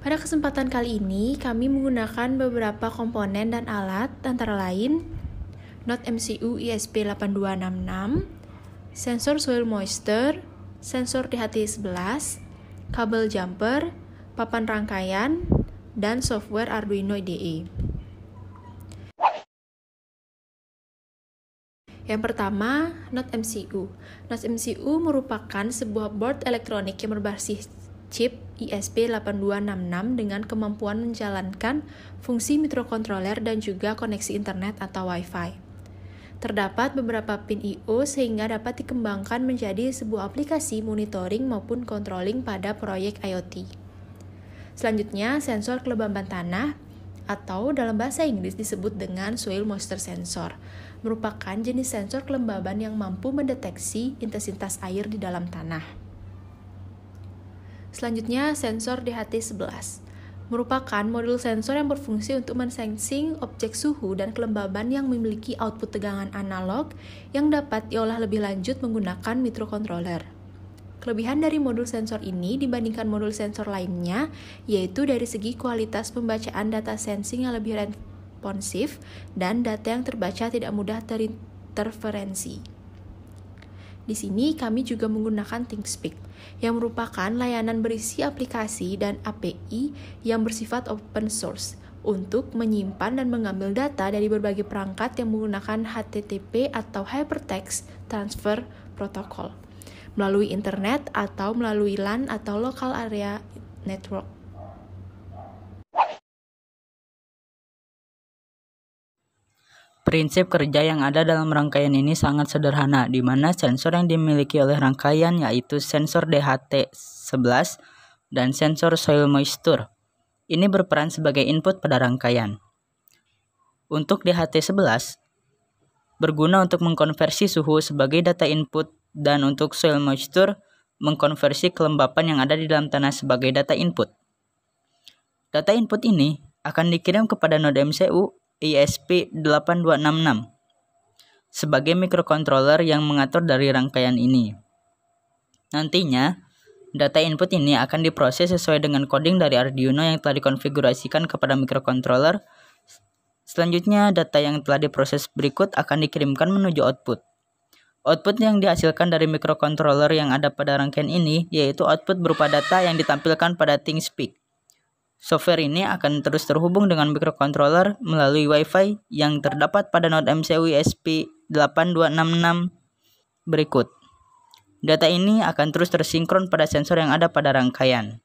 Pada kesempatan kali ini, kami menggunakan beberapa komponen dan alat, antara lain Node MCU ESP8266, sensor soil moisture, sensor DHT11, kabel jumper, papan rangkaian, dan software Arduino IDE. Yang pertama, Node MCU. Node MCU merupakan sebuah board elektronik yang berbasis chip ESP8266 dengan kemampuan menjalankan fungsi mikrokontroler dan juga koneksi internet atau Wi-Fi. Terdapat beberapa pin I/O sehingga dapat dikembangkan menjadi sebuah aplikasi monitoring maupun controlling pada proyek IoT. Selanjutnya, sensor kelembaban tanah atau dalam bahasa Inggris disebut dengan soil moisture sensor, merupakan jenis sensor kelembaban yang mampu mendeteksi intensitas air di dalam tanah. Selanjutnya, sensor DHT11 merupakan modul sensor yang berfungsi untuk mensensing objek suhu dan kelembaban yang memiliki output tegangan analog yang dapat diolah lebih lanjut menggunakan microcontroller. Kelebihan dari modul sensor ini dibandingkan modul sensor lainnya yaitu dari segi kualitas pembacaan data sensing yang lebih responsif dan data yang terbaca tidak mudah terinterferensi. Di sini kami juga menggunakan ThingSpeak yang merupakan layanan berisi aplikasi dan API yang bersifat open source untuk menyimpan dan mengambil data dari berbagai perangkat yang menggunakan HTTP atau Hypertext Transfer Protocol melalui internet atau melalui LAN atau Local Area Network. Prinsip kerja yang ada dalam rangkaian ini sangat sederhana, di mana sensor yang dimiliki oleh rangkaian yaitu sensor DHT11 dan sensor soil moisture. Ini berperan sebagai input pada rangkaian. Untuk DHT11, berguna untuk mengkonversi suhu sebagai data input dan untuk soil moisture, mengkonversi kelembapan yang ada di dalam tanah sebagai data input. Data input ini akan dikirim kepada node MCU ESP8266 sebagai microcontroller yang mengatur dari rangkaian ini. Nantinya, data input ini akan diproses sesuai dengan coding dari Arduino yang telah dikonfigurasikan kepada microcontroller. Selanjutnya, data yang telah diproses berikut akan dikirimkan menuju output. Output yang dihasilkan dari microcontroller yang ada pada rangkaian ini yaitu output berupa data yang ditampilkan pada ThingSpeak. Software ini akan terus terhubung dengan microcontroller melalui Wi-Fi yang terdapat pada node MCU ESP8266 berikut. Data ini akan terus tersinkron pada sensor yang ada pada rangkaian.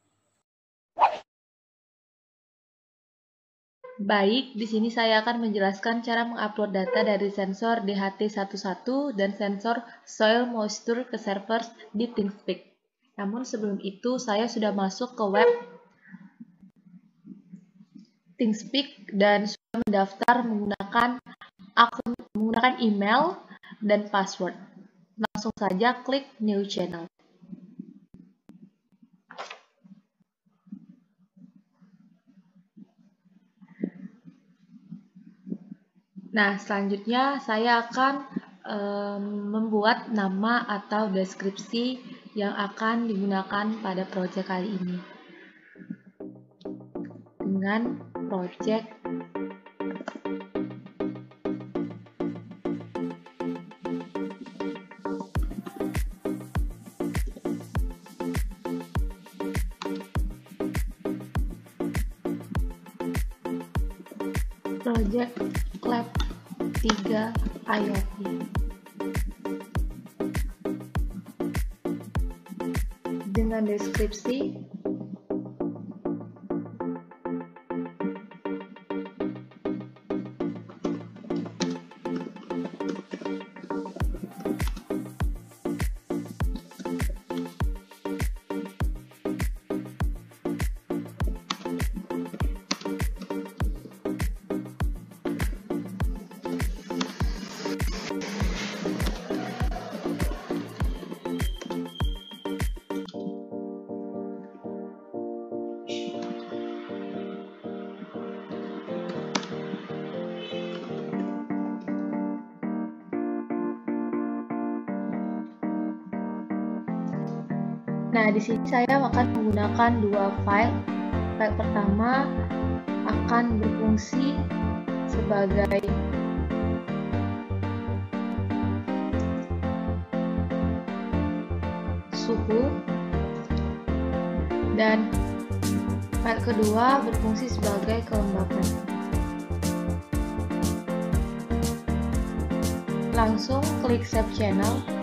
Baik, di sini saya akan menjelaskan cara mengupload data dari sensor DHT11 dan sensor soil moisture ke server di ThingSpeak. Namun sebelum itu saya sudah masuk ke web ThingSpeak dan sudah mendaftar menggunakan email dan password. Langsung saja klik New Channel. Nah, selanjutnya saya akan membuat nama atau deskripsi yang akan digunakan pada proyek kali ini. Dengan proyek Lab 3 IoT. Dengan deskripsi Nah, di sini saya akan menggunakan dua file. File pertama akan berfungsi sebagai suhu, dan file kedua berfungsi sebagai kelembapan. Langsung klik Save Channel.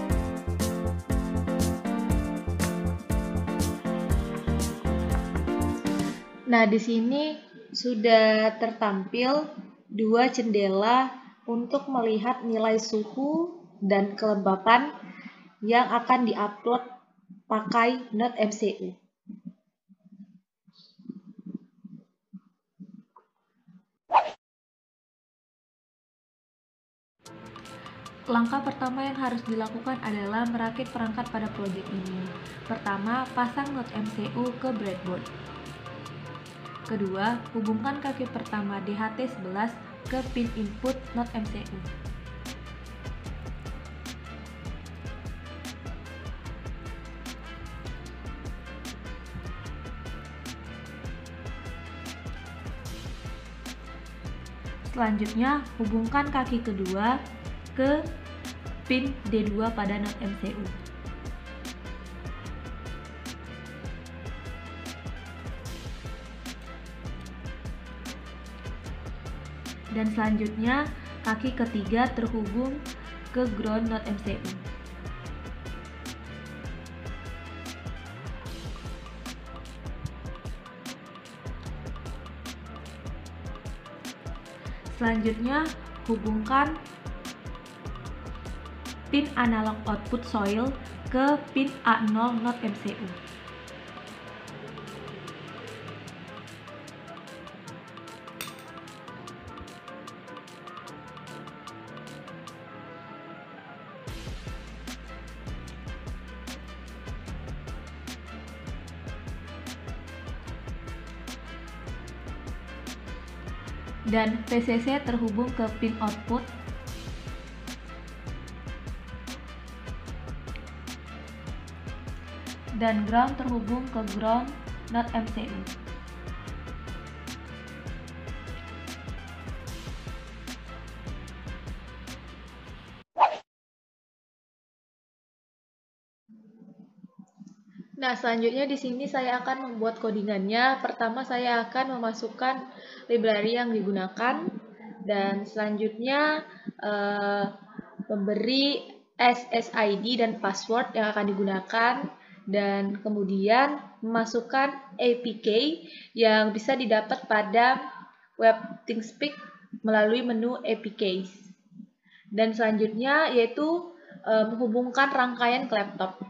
Nah, di sini sudah tertampil dua jendela untuk melihat nilai suhu dan kelembapan yang akan diupload pakai Node.mcu. Langkah pertama yang harus dilakukan adalah merakit perangkat pada proyek ini. Pertama, pasang Node.mcu ke breadboard. Kedua, hubungkan kaki pertama DHT11 ke pin input Node.mcu. Selanjutnya, hubungkan kaki kedua ke pin D2 pada Node.mcu. Dan selanjutnya, kaki ketiga terhubung ke ground Node.mcu. Selanjutnya, hubungkan pin analog output soil ke pin A0 Node.mcu. Dan VCC terhubung ke pin output. Dan ground terhubung ke ground Node.mcu. Nah, selanjutnya di sini saya akan membuat codingannya. Pertama saya akan memasukkan library yang digunakan, dan selanjutnya memberi SSID dan password yang akan digunakan, dan kemudian memasukkan APK yang bisa didapat pada web ThinkSpeak melalui menu APKs. Dan selanjutnya yaitu menghubungkan rangkaian ke laptop.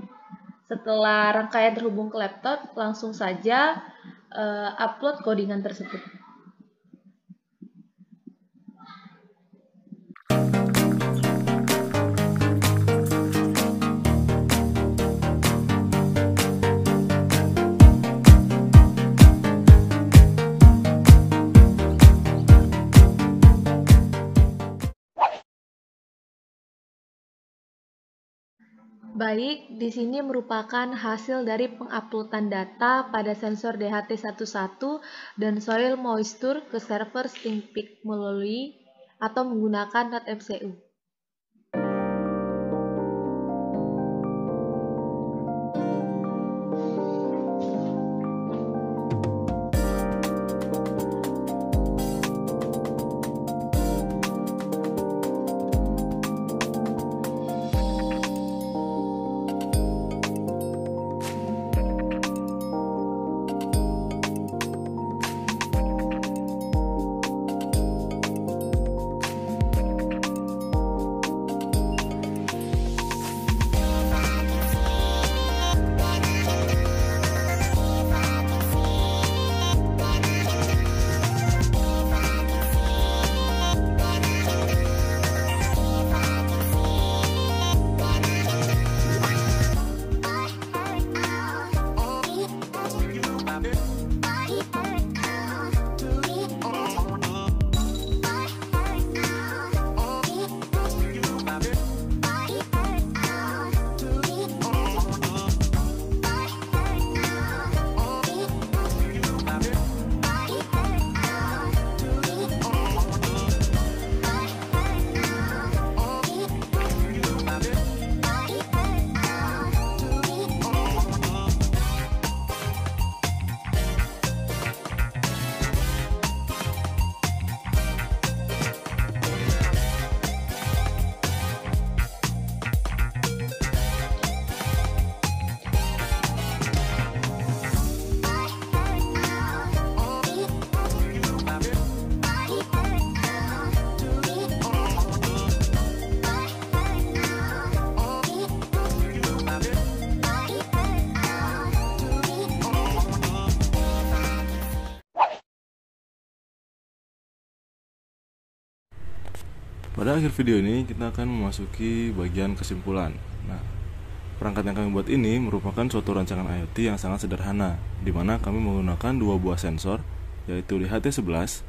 Setelah rangkaian terhubung ke laptop, langsung saja upload codingan tersebut. Baik, di sini merupakan hasil dari penguploadan data pada sensor DHT11 dan soil moisture ke server ThinkSpeak melalui atau menggunakan Node.mcu. Pada akhir video ini kita akan memasuki bagian kesimpulan. Nah, perangkat yang kami buat ini merupakan suatu rancangan IoT yang sangat sederhana, di mana kami menggunakan dua buah sensor, yaitu DHT11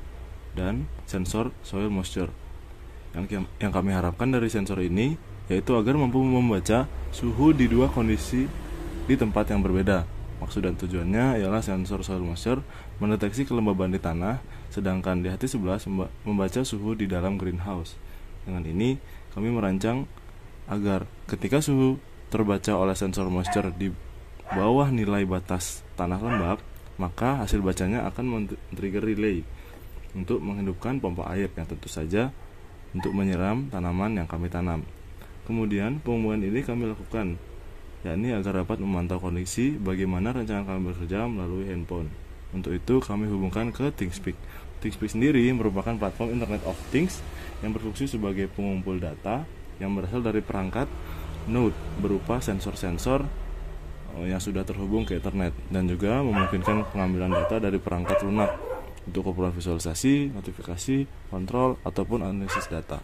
dan sensor soil moisture. Yang kami harapkan dari sensor ini yaitu agar mampu membaca suhu di dua kondisi di tempat yang berbeda. Maksud dan tujuannya ialah sensor soil moisture mendeteksi kelembaban di tanah, sedangkan DHT11 membaca suhu di dalam greenhouse. Dengan ini, kami merancang agar ketika suhu terbaca oleh sensor moisture di bawah nilai batas tanah lembab, maka hasil bacanya akan men-trigger relay untuk menghidupkan pompa air yang tentu saja untuk menyiram tanaman yang kami tanam. Kemudian pengumuman ini kami lakukan, yakni agar dapat memantau kondisi bagaimana rancangan kami bekerja melalui handphone. Untuk itu kami hubungkan ke ThingSpeak. ThingSpeak sendiri merupakan platform Internet of Things yang berfungsi sebagai pengumpul data yang berasal dari perangkat node berupa sensor-sensor yang sudah terhubung ke internet, dan juga memungkinkan pengambilan data dari perangkat lunak untuk keperluan visualisasi, notifikasi, kontrol, ataupun analisis data.